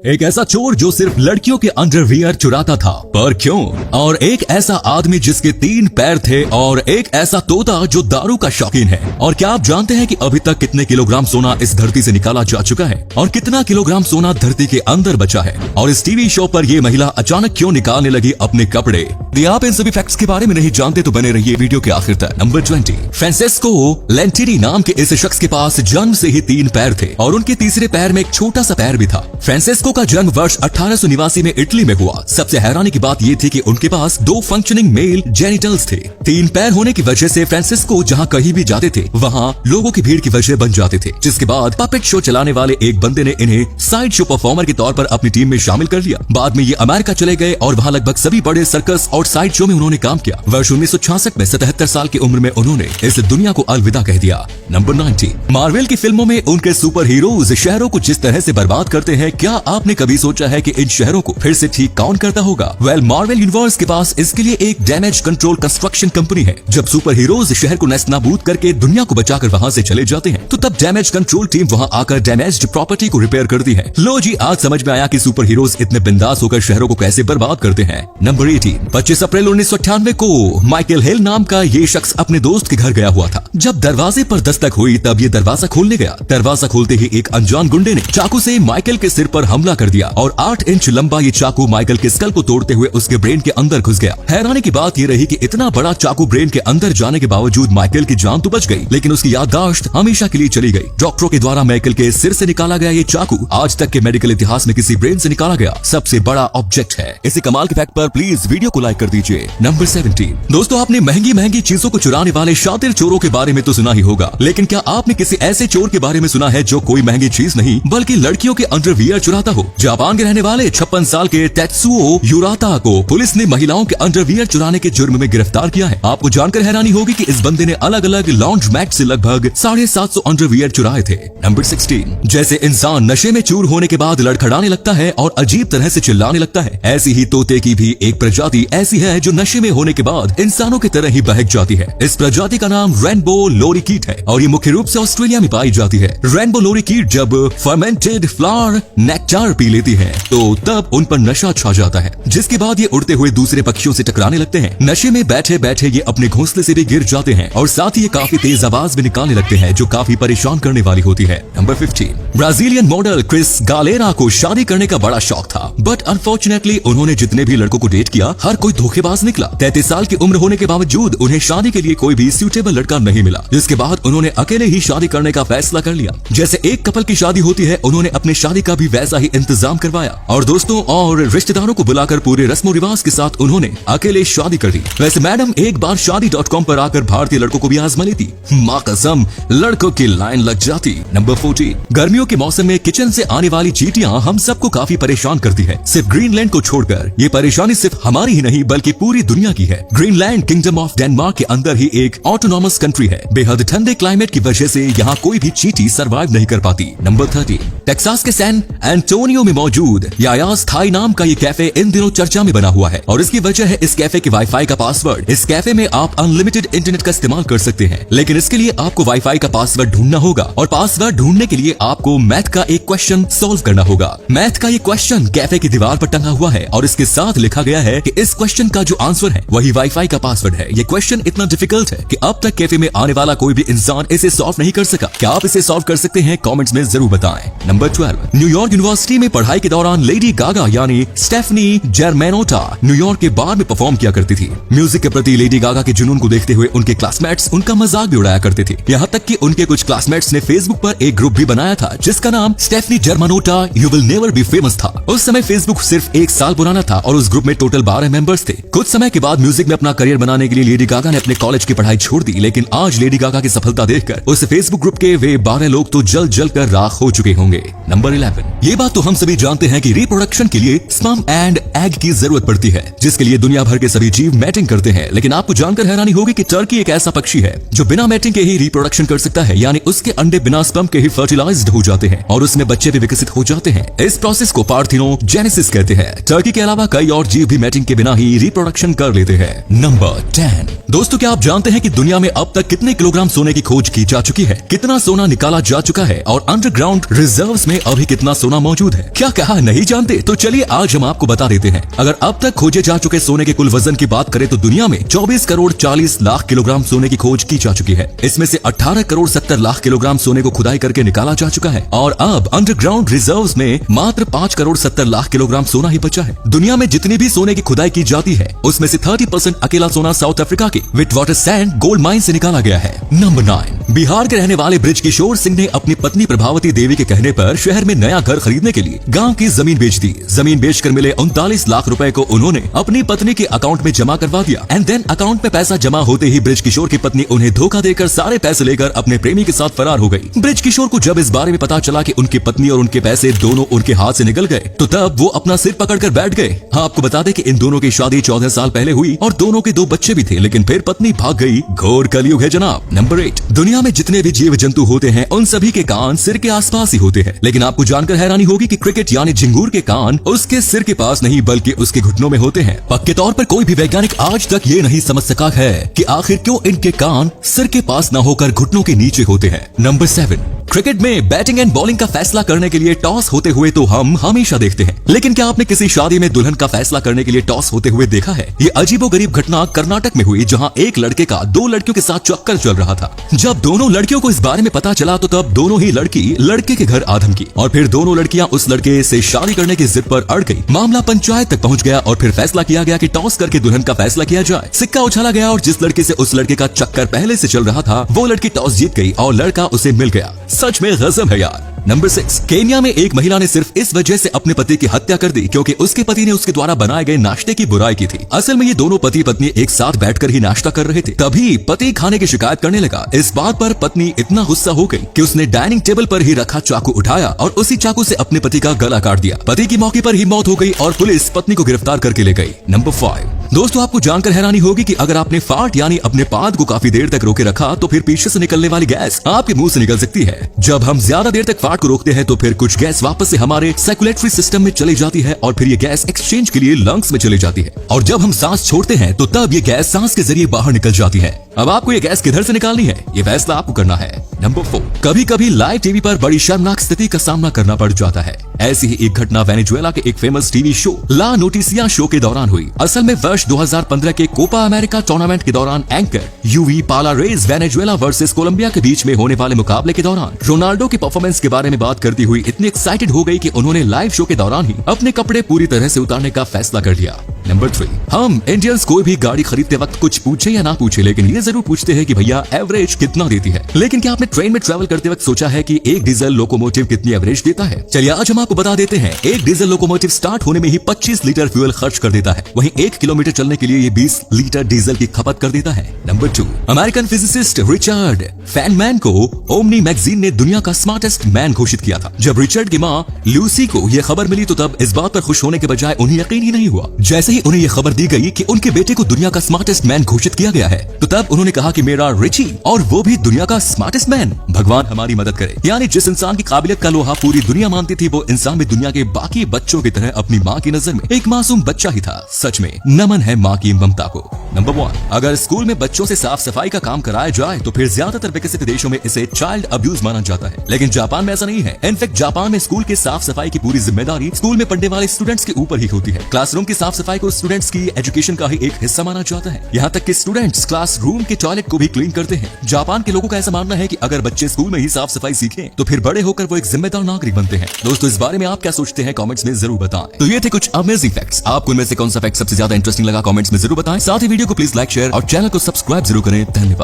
एक ऐसा चोर जो सिर्फ लड़कियों के अंडरवियर चुराता था, पर क्यों? और एक ऐसा आदमी जिसके 3 पैर थे, और एक ऐसा तोता जो दारू का शौकीन है। और क्या आप जानते हैं कि अभी तक कितने किलोग्राम सोना इस धरती से निकाला जा चुका है और कितना किलोग्राम सोना धरती के अंदर बचा है? और इस टीवी शो पर ये महिला अचानक क्यों निकालने लगी अपने कपड़े? यदि आप इन सभी फैक्ट्स के बारे में नहीं जानते तो बने रहिए वीडियो के आखिर तक। नंबर 20, फ्रांसेस्को लेंटिनी नाम के इस शख्स के पास जन्म से ही 3 पैर थे और उनके तीसरे पैर में एक छोटा सा पैर भी था। फ्रांसेस्को का जन्म वर्ष 1889 में इटली में हुआ। सबसे हैरानी की बात ये थी कि उनके पास 2 फंक्शनिंग मेल जेनिटल्स थे। 3 पैर होने की वजह से फ्रांसेस्को जहाँ कहीं भी जाते थे वहाँ लोगों की भीड़ की वजह बन जाते थे, जिसके बाद पपेट शो चलाने वाले एक बंदे ने इन्हें साइड शो परफॉर्मर के तौर पर अपनी टीम में शामिल कर लिया। बाद में ये अमेरिका चले गए और वहाँ लगभग सभी बड़े सर्कस और साइड शो में उन्होंने काम किया। वर्ष 1966 में 77 साल की उम्र में उन्होंने इस दुनिया को अलविदा कह दिया। नंबर 90, मार्वल की फिल्मों में उनके सुपर हीरोज शहरों को जिस तरह से बर्बाद करते हैं, क्या आपने कभी सोचा है कि इन शहरों को फिर से ठीक कौन करता होगा? वेल, मार्वल यूनिवर्स के पास इसके लिए एक डैमेज कंट्रोल कंस्ट्रक्शन कंपनी है। जब सुपर हीरोज शहर को नेस्तनाबूद करके दुनिया को बचाकर वहाँ से चले जाते हैं तो तब डैमेज कंट्रोल टीम वहाँ आकर डैमेज्ड प्रॉपर्टी को रिपेयर करती है। लो जी, आज समझ में आया कि सुपर हीरोज इतने बिंदास होकर शहरों को कैसे बर्बाद करते हैं। नंबर 18, 25 अप्रैल 1998 को माइकल हिल नाम का ये शख्स अपने दोस्त के घर गया हुआ था। जब दरवाजे पर दस्तक हुई तब ये दरवाजा खोलने गया। दरवाजा खोलते ही एक अनजान गुंडे ने चाकू से माइकल के सिर पर हमला कर दिया और 8 इंच लंबा ये चाकू माइकल के स्कल को तोड़ते हुए उसके ब्रेन के अंदर घुस गया। हैरानी की बात ये रही कि इतना बड़ा चाकू ब्रेन के अंदर जाने के बावजूद माइकल की जान तो बच गई, लेकिन उसकी याददाश्त हमेशा के लिए चली गई। डॉक्टरों के द्वारा माइकल के सिर से निकाला गया ये चाकू आज तक के मेडिकल इतिहास में किसी ब्रेन से निकाला गया सबसे बड़ा ऑब्जेक्ट है। इसी कमाल के फैक्ट पर प्लीज वीडियो को लाइक कर दीजिए। नंबर 17, दोस्तों आपने महंगी चीजों को चुराने वाले शातिर चोरों के बारे में तो सुना ही होगा, लेकिन क्या आपने किसी ऐसे चोर के बारे में सुना है जो कोई महंगी चीज नहीं बल्कि लड़कियों के अंडरवियर चुराता हो? जापान के रहने वाले 56 साल के तेत्सुओ युराता को पुलिस ने महिलाओं के अंडरवियर चुराने के जुर्म में गिरफ्तार किया है। आपको जानकर हैरानी होगी कि इस बंदे ने अलग अलग लॉन्ड्रोमैट से लगभग 750 अंडरवियर चुराए थे। नंबर 16, जैसे इंसान नशे में चूर होने के बाद लड़खड़ाने लगता है और अजीब तरह से चिल्लाने लगता है, ऐसी ही तोते की भी एक प्रजाति ऐसी है जो नशे में होने के बाद इंसानों की तरह ही बहक जाती है। इस प्रजाति का नाम रेनबो लोरिकीट है और ये मुख्य रूप से ऑस्ट्रेलिया में पाई जाती है। रेनबो लोरिकीट जब फर्मेंटेड फ्लावर नेक्टार पी लेती है तो तब उन पर नशा छा जाता है, जिसके बाद ये उड़ते हुए दूसरे पक्षियों से टकराने लगते हैं। नशे में बैठे बैठे ये अपने घोंसले से भी गिर जाते हैं और साथ ही ये काफी तेज आवाज भी निकालने लगते हैं जो काफी परेशान करने वाली होती है। नंबर 15, ब्राजीलियन मॉडल क्रिस गालेरा को शादी करने का बड़ा शौक था, बट अनफॉर्चुनेटली उन्होंने जितने भी लड़कों को डेट किया हर कोई धोखेबाज निकला। 33 साल की उम्र होने के बावजूद उन्हें शादी के लिए कोई भी सूटेबल लड़का नहीं मिला, जिसके बाद उन्होंने अकेले ही शादी करने का फैसला कर लिया। जैसे एक कपल की शादी होती है, उन्होंने अपनी शादी का भी वैसा ही इंतजाम करवाया और दोस्तों और रिश्तेदारों को बुलाकर पूरे रस्मो रिवाज के साथ उन्होंने अकेले शादी कर दी। वैसे मैडम एक बार शादी.com पर आकर भारतीय लड़कों को भी आजमा लेती, माँ कसम लड़कों की लाइन लग जाती। नंबर 14, गर्मियों के मौसम में किचन से आने वाली चींटियां हम सबको काफी परेशान करती है। सिर्फ ग्रीनलैंड को छोड़कर ये परेशानी सिर्फ हमारी ही नहीं बल्कि पूरी दुनिया की है। ग्रीनलैंड किंगडम ऑफ डेनमार्क के अंदर ही एक ऑटोनॉमस कंट्री है। बेहद ठंडे क्लाइमेट की वजह से यहाँ कोई भी चींटी सर्वाइव नहीं कर पाती। नंबर 13, टेक्सास के सैन एंटोनियो में मौजूद यायास थाई नाम का ये कैफे इन दिनों चर्चा में बना हुआ है और इसकी वजह है इस कैफे के वाईफाई का पासवर्ड। इस कैफे में आप अनलिमिटेड इंटरनेट का इस्तेमाल कर सकते हैं, लेकिन इसके लिए आपको वाईफाई का पासवर्ड ढूंढना होगा और पासवर्ड ढूंढने के लिए आपको मैथ का एक क्वेश्चन सॉल्व करना होगा। मैथ का ये क्वेश्चन कैफे की दीवार पर टंगा हुआ है और इसके साथ लिखा गया है कि इस क्वेश्चन का जो आंसर है वही वाईफाई का पासवर्ड है। ये क्वेश्चन इतना डिफिकल्ट है कि अब तक कैफे में आने वाला कोई भी इंसान इसे सॉल्व नहीं कर सका। क्या आप इसे सॉल्व कर सकते हैं? कमेंट्स में जरूर बताएं। नंबर 12, न्यूयॉर्क यूनिवर्सिटी में पढ़ाई के दौरान लेडी गागा यानी स्टेफनी जर्मेनोटा न्यूयॉर्क के बार में परफॉर्म किया करती थी। म्यूजिक के प्रति लेडी गागा के जुनून को देखते हुए उनके क्लासमेट्स उनका मजाक भी उड़ाया करते थे। यहाँ तक कि उनके कुछ क्लासमेट्स ने फेसबुक पर एक ग्रुप भी बनाया था जिसका नाम Stefani Germanotta you will never be famous था। उस समय फेसबुक सिर्फ 1 साल पुराना था और उस ग्रुप में टोटल 12 मेंबर्स थे। कुछ समय के बाद म्यूजिक में अपना करियर बनाने के लिए लेडी गागा ने अपने कॉलेज की पढ़ाई छोड़ दी, लेकिन आज लेडी गागा की सफलता देखकर उस फेसबुक ग्रुप के वे 12 लोग तो जल कर राख हो चुके होंगे। नंबर 11, ये बात तो हम सभी जानते हैं कि रिप्रोडक्शन के लिए स्पर्म एंड एग की जरूरत पड़ती है, जिसके लिए दुनिया भर के सभी जीव मैटिंग करते हैं। लेकिन आपको जानकर हैरानी होगी कि टर्की एक ऐसा पक्षी है जो बिना मैटिंग के ही रिप्रोडक्शन कर सकता है, यानी उसके अंडे बिना स्पर्म के ही फर्टिलाइज्ड हो जाते हैं और उसमें बच्चे भी विकसित हो जाते हैं। इस प्रोसेस को पार्थिनो जेनेसिस कहते हैं। टर्की के अलावा कई और जीव भी मैटिंग के बिना ही रिप्रोडक्शन कर लेते हैं। नंबर 10। दोस्तों, क्या आप जानते हैं कि दुनिया में अब तक कितने किलोग्राम सोने की खोज की जा चुकी है, कितना सोना निकाला जा चुका है और अंडरग्राउंड रिजर्व्स में अभी कितना सोना मौजूद है? क्या कहा नहीं जानते? तो चलिए आज हम आपको बता देते हैं। अगर अब तक खोजे जा चुके सोने के कुल वजन की बात करें तो दुनिया में 24 करोड़ 40 लाख किलोग्राम सोने की खोज की जा चुकी है। इसमें से 18 करोड़ 70 लाख किलोग्राम सोने को खुदाई करके निकाला जा चुका है और अब अंडरग्राउंड रिजर्व्स में मात्र 5 करोड़ 70 लाख किलोग्राम सोना ही बचा है। दुनिया में जितनी भी सोने की खुदाई की जाती है उसमें से 30% अकेला सोना साउथ अफ्रीका के विटवाटर सैंड गोल्ड माइन से निकाला गया है। नंबर 9। बिहार के रहने वाले बृज किशोर सिंह ने अपनी पत्नी प्रभावती देवी के कहने पर शहर में नया घर खरीदने के लिए गांव की जमीन बेच दी। जमीन बेचकर मिले 39 लाख रुपए को उन्होंने अपनी पत्नी के अकाउंट में जमा करवा दिया एंड देन अकाउंट में पैसा जमा होते ही बृज किशोर की पत्नी उन्हें धोखा देकर सारे पैसे लेकर अपने प्रेमी के साथ फरार हो गई। बृज किशोर को जब इस बारे में पता चला कि उनकी पत्नी और उनके पैसे दोनों उनके हाथ से निकल गए तो तब वो अपना सिर पकड़कर बैठ गए। हाँ, आपको बता दें कि इन दोनों की शादी 14 साल पहले हुई और दोनों के 2 बच्चे भी थे, लेकिन फिर पत्नी भाग गई। घोर कलयुग है जनाब। नंबर 8। दुनिया में जितने भी जीव जंतु होते हैं उन सभी के कान सिर के आसपास ही होते हैं, लेकिन आपको जानकर हैरानी होगी कि क्रिकेट यानी झिंगूर के कान उसके सिर के पास नहीं बल्कि उसके घुटनों में होते हैं। पक्के तौर पर कोई भी वैज्ञानिक आज तक ये नहीं समझ सका है कि आखिर क्यों इनके कान सिर के पास न होकर घुटनों के नीचे होते हैं। नंबर 7। क्रिकेट में बैटिंग एंड बॉलिंग का फैसला करने के लिए टॉस होते हुए तो हम हमेशा देखते हैं, लेकिन क्या आपने किसी शादी में दुल्हन का फैसला करने के लिए टॉस होते हुए देखा है? ये अजीबोगरीब घटना कर्नाटक में हुई जहां एक लड़के का 2 लड़कियों के साथ चक्कर चल रहा था। जब दोनों लड़कियों को इस बारे में पता चला तो तब दोनों ही लड़की लड़के के घर आ धमकी और फिर दोनों लड़कियां उस लड़के से शादी करने की जिद पर अड़ गई। मामला पंचायत तक पहुंच गया और फिर फैसला किया गया कि टॉस करके दुल्हन का फैसला किया जाए। सिक्का उछाला गया और जिस लड़के से उस लड़के का चक्कर पहले से चल रहा था वो लड़की टॉस जीत गई और लड़का उसे मिल गया। सच में गजब है यार। नंबर 6। केन्या में एक महिला ने सिर्फ इस वजह से अपने पति की हत्या कर दी क्योंकि उसके पति ने उसके द्वारा बनाए गए नाश्ते की बुराई की थी। असल में ये दोनों पति पत्नी एक साथ बैठकर ही नाश्ता कर रहे थे, तभी पति खाने की शिकायत करने लगा। इस बात पर पत्नी इतना गुस्सा हो गई कि उसने डाइनिंग टेबल पर ही रखा चाकू उठाया और उसी चाकू से अपने पति का गला काट दिया। पति की मौके पर ही मौत हो गई और पुलिस पत्नी को गिरफ्तार करके ले गई। नंबर 5। दोस्तों, आपको जानकर हैरानी होगी कि अगर आपने फार्ट यानी अपने पाद को काफी देर तक रोके रखा तो फिर पीछे से निकलने वाली गैस आपके मुंह से निकल सकती है। जब हम ज्यादा देर तक फार्ट को रोकते हैं तो फिर कुछ गैस वापस से हमारे सर्कुलेटरी सिस्टम में चली जाती है और फिर ये गैस एक्सचेंज के लिए लंग्स में चली जाती है और जब हम सांस छोड़ते हैं तो तब ये गैस सांस के जरिए बाहर निकल जाती है। अब आपको ये गैस किधर से निकालनी है ये फैसला आपको करना है। नंबर 4। कभी कभी लाइव टीवी पर बड़ी शर्मनाक स्थिति का सामना करना पड़ जाता है। ऐसी ही एक घटना वेनेजुएला के एक फेमस टीवी शो ला नोटिसिया शो के दौरान हुई। असल में वर्ष 2015 के कोपा अमेरिका टूर्नामेंट के दौरान एंकर यूवी पालारेज वेनेजुएला वर्सेस कोलंबिया के बीच में होने वाले मुकाबले के दौरान रोनाल्डो की परफॉर्मेंस के बारे में बात करती हुई इतनी एक्साइटेड हो गई कि उन्होंने लाइव शो के दौरान ही अपने कपड़े पूरी तरह से उतारने का फैसला कर लिया। नंबर 3। हम इंडियंस कोई भी गाड़ी खरीदते वक्त कुछ पूछे या ना पूछे लेकिन ये जरूर पूछते हैं कि भैया एवरेज कितना देती है। लेकिन क्या आपने ट्रेन में ट्रैवल करते वक्त सोचा है कि एक डीजल लोकोमोटिव कितनी एवरेज देता है? चलिए आज हम आपको बता देते हैं। एक डीजल लोकोमोटिव स्टार्ट होने में ही 25 लीटर फ्यूल खर्च कर देता है, वहीं 1 किलोमीटर चलने के लिए ये 20 लीटर डीजल की खपत कर देता है। Number 2। American physicist Richard Feynman को ओमनी मैगजीन ने दुनिया का स्मार्टेस्ट मैन घोषित किया था। जब रिचर्ड की माँ लूसी को यह खबर मिली तो तब इस बात पर खुश होने के बजाय उन्हें यकीन ही नहीं हुआ। जैसे ही उन्हें यह खबर दी गई कि उनके बेटे को दुनिया का स्मार्टेस्ट मैन घोषित किया गया है तो तब उन्होंने कहा कि मेरा रिची और वो भी दुनिया का स्मार्टेस्ट मैन। भगवान हमारी मदद करे। यानी जिस इंसान की काबिलियत का लोहा पूरी दुनिया मानती थी वो इंसान भी दुनिया के बाकी बच्चों की तरह अपनी माँ की नजर में एक मासूम बच्चा ही था। सच में नमन है माँ की ममता को। नंबर 1। अगर स्कूल में बच्चों से साफ सफाई का काम कराया जाए तो फिर ज्यादातर विकसित देशों में इसे चाइल्ड अब्यूज माना जाता है, लेकिन जापान में ऐसा नहीं है। इनफैक्ट जापान में स्कूल के साफ सफाई की पूरी जिम्मेदारी स्कूल में पढ़ने वाले स्टूडेंट्स के ऊपर ही होती है। क्लासरूम की साफ सफाई को स्टूडेंट्स की एजुकेशन का ही एक हिस्सा माना जाता है। यहाँ तक कि स्टूडेंट्स क्लासरूम के टॉयलेट को भी क्लीन करते हैं। जापान के लोगों का ऐसा मानना है कि अगर बच्चे स्कूल में ही साफ सफाई सीखें तो फिर बड़े होकर वो एक जिम्मेदार नागरिक बनते हैं। दोस्तों, इस बारे में आप क्या सोचते हैं कमेंट्स में जरूर बताएं। तो ये थे कुछ अमेजिंग फैक्ट्स। आपको इनमें से कौन सा फैक्ट सबसे ज्यादा इंटरेस्टिंग लगा कमेंट्स में जरूर बताएं। साथ ही वीडियो को प्लीज लाइक शेयर और चैनल को सब्सक्राइब जरूर करें। धन्यवाद।